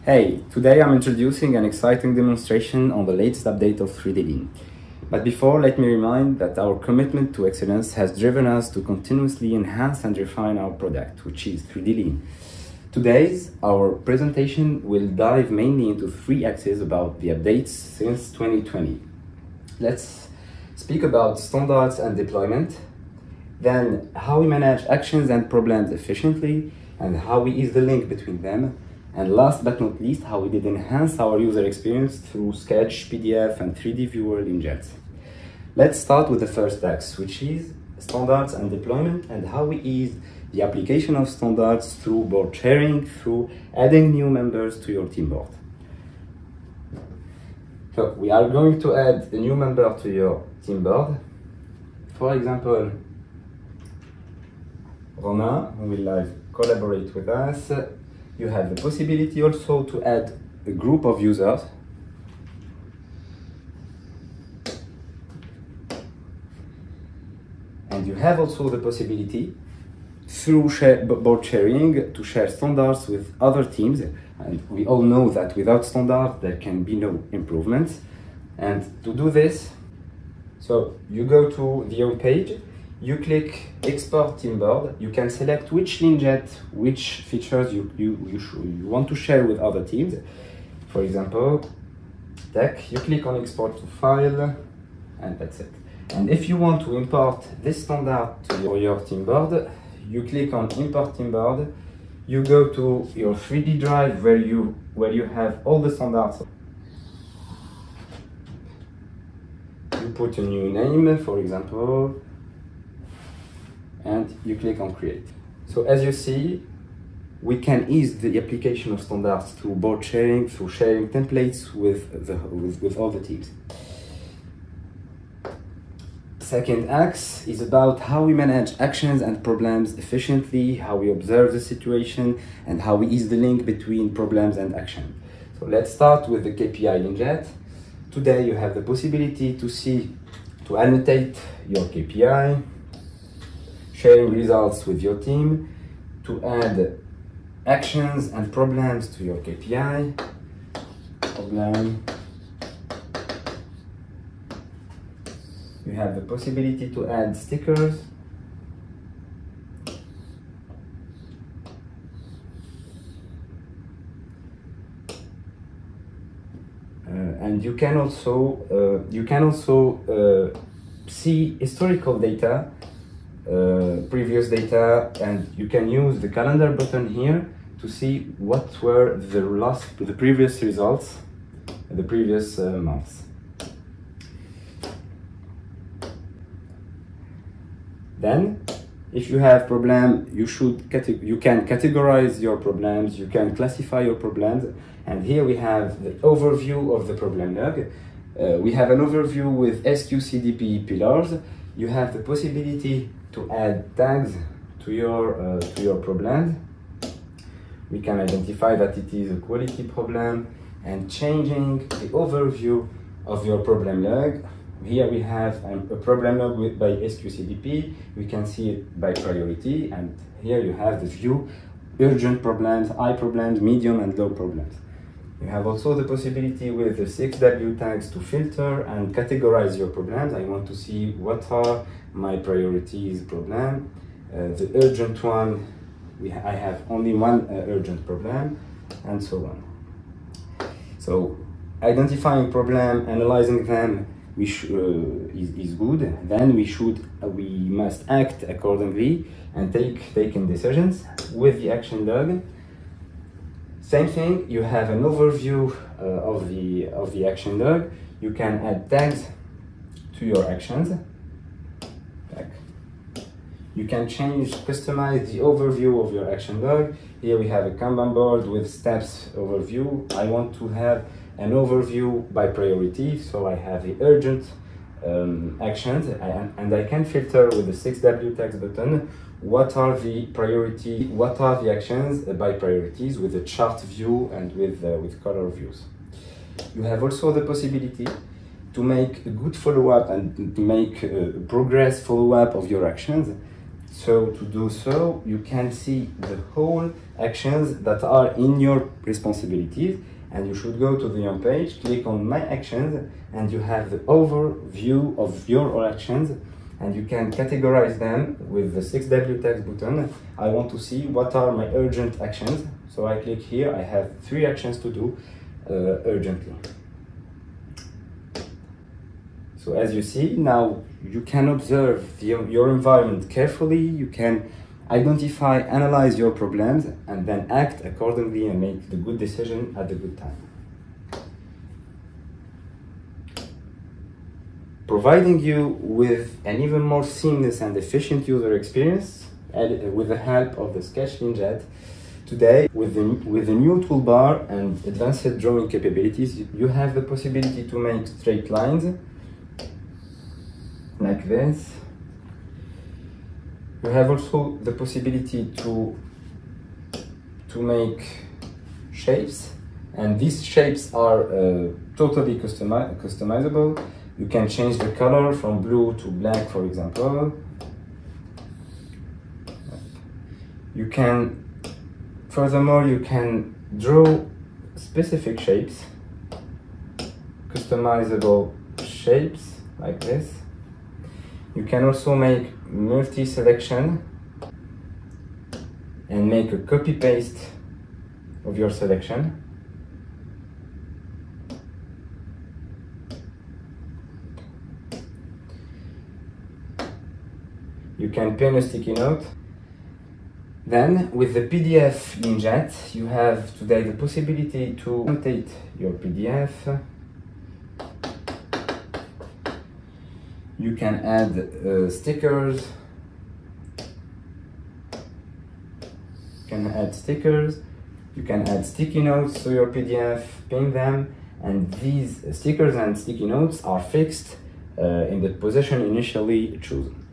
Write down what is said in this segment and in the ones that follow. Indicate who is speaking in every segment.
Speaker 1: Hey, today I'm introducing an exciting demonstration on the latest update of 3DLean. But before, let me remind that our commitment to excellence has driven us to continuously enhance and refine our product, which is 3DLean. Today's our presentation will dive mainly into three axes about the updates since 2020. Let's speak about standards and deployment, then how we manage actions and problems efficiently, and how we ease the link between them. And last but not least, how we did enhance our user experience through Sketch, PDF, and 3D Viewer in Jet. Let's start with the first axe, which is standards and deployment, and how we ease the application of standards through board sharing, through adding new members to your team board. So we are going to add a new member to your team board. For example, Romain, who will collaborate with us. You have the possibility also to add a group of users. And you have also the possibility through board sharing to share standards with other teams. And we all know that without standards there can be no improvements. And to do this, so you go to the home page, you click Export Team Board, you can select which LeanJet, which features you want to share with other teams. For example, Tech, you click on Export to File, and that's it. And if you want to import this standard to your team board, you click on Import Team Board, you go to your 3D drive where you have all the standards. You put a new name, for example, and you click on Create. So as you see, we can ease the application of standards through board sharing, through sharing templates with all the teams. Second axe is about how we manage actions and problems efficiently, how we observe the situation, and how we ease the link between problems and action. So let's start with the KPI LeanJet. Today you have the possibility to annotate your KPI, sharing results with your team, to add actions and problems to your KPI. Problem. You have the possibility to add stickers. And you can also see historical data, previous data, and you can use the calendar button here to see what were the previous results, the previous months. Then, if you have problem, you can categorize your problems, you can classify your problems, and here we have the overview of the problem log. We have an overview with SQCDP pillars. You have the possibility to add tags to your problem. We can identify that it is a quality problem, and changing the overview of your problem log. Here we have a problem log by SQCDP. We can see it by priority, and here you have the view: urgent problems, high problems, medium and low problems. You have also the possibility with the 6W tags to filter and categorize your problems. I want to see what are my priorities problem. The urgent one, I have only one urgent problem, and so on. So identifying problem, analyzing them is good. Then we must act accordingly and taking decisions with the action log. Same thing, you have an overview of the action log. You can add tags to your actions. You can customize the overview of your action log. Here we have a Kanban board with steps overview. I want to have an overview by priority, so I have the urgent actions, and I can filter with the 6W tags button what are the actions by priorities with a chart view and with color views. You have also the possibility to make a good follow-up and to make progress follow-up of your actions. So to do so, you can see the whole actions that are in your responsibilities, and you should go to the home page, click on My Actions, and you have the overview of your all actions, and you can categorize them with the 6W text button. I want to see what are my urgent actions. So I click here, I have 3 actions to do urgently. So as you see, now you can observe your environment carefully, you can identify, analyze your problems, and then act accordingly and make the good decision at the good time. Providing you with an even more seamless and efficient user experience with the help of the SketchLean Jet. Today, with the new toolbar and advanced drawing capabilities, you have the possibility to make straight lines, like this. You have also the possibility to make shapes, and these shapes are totally customizable. You can change the color from blue to black, for example. Furthermore, you can draw specific shapes, customizable shapes like this. You can also make multi-selection and make a copy-paste of your selection. You can pin a sticky note. Then, with the PDF Lean Jet, you have today the possibility to annotate your PDF. You can add stickers. You can add sticky notes to your PDF, pin them, and these stickers and sticky notes are fixed in the position initially chosen.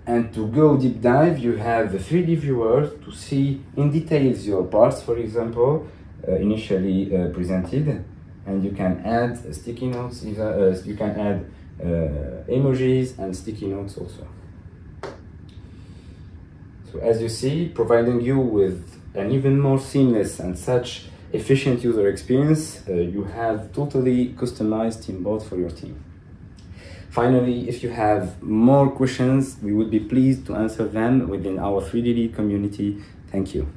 Speaker 1: And to go deep dive, you have the 3D viewer to see in details your parts, for example, initially presented. And you can add sticky notes, you can add emojis and sticky notes also. So as you see, providing you with an even more seamless and such efficient user experience, you have totally customized team board for your team. Finally, if you have more questions, we would be pleased to answer them within our 3DLean community. Thank you.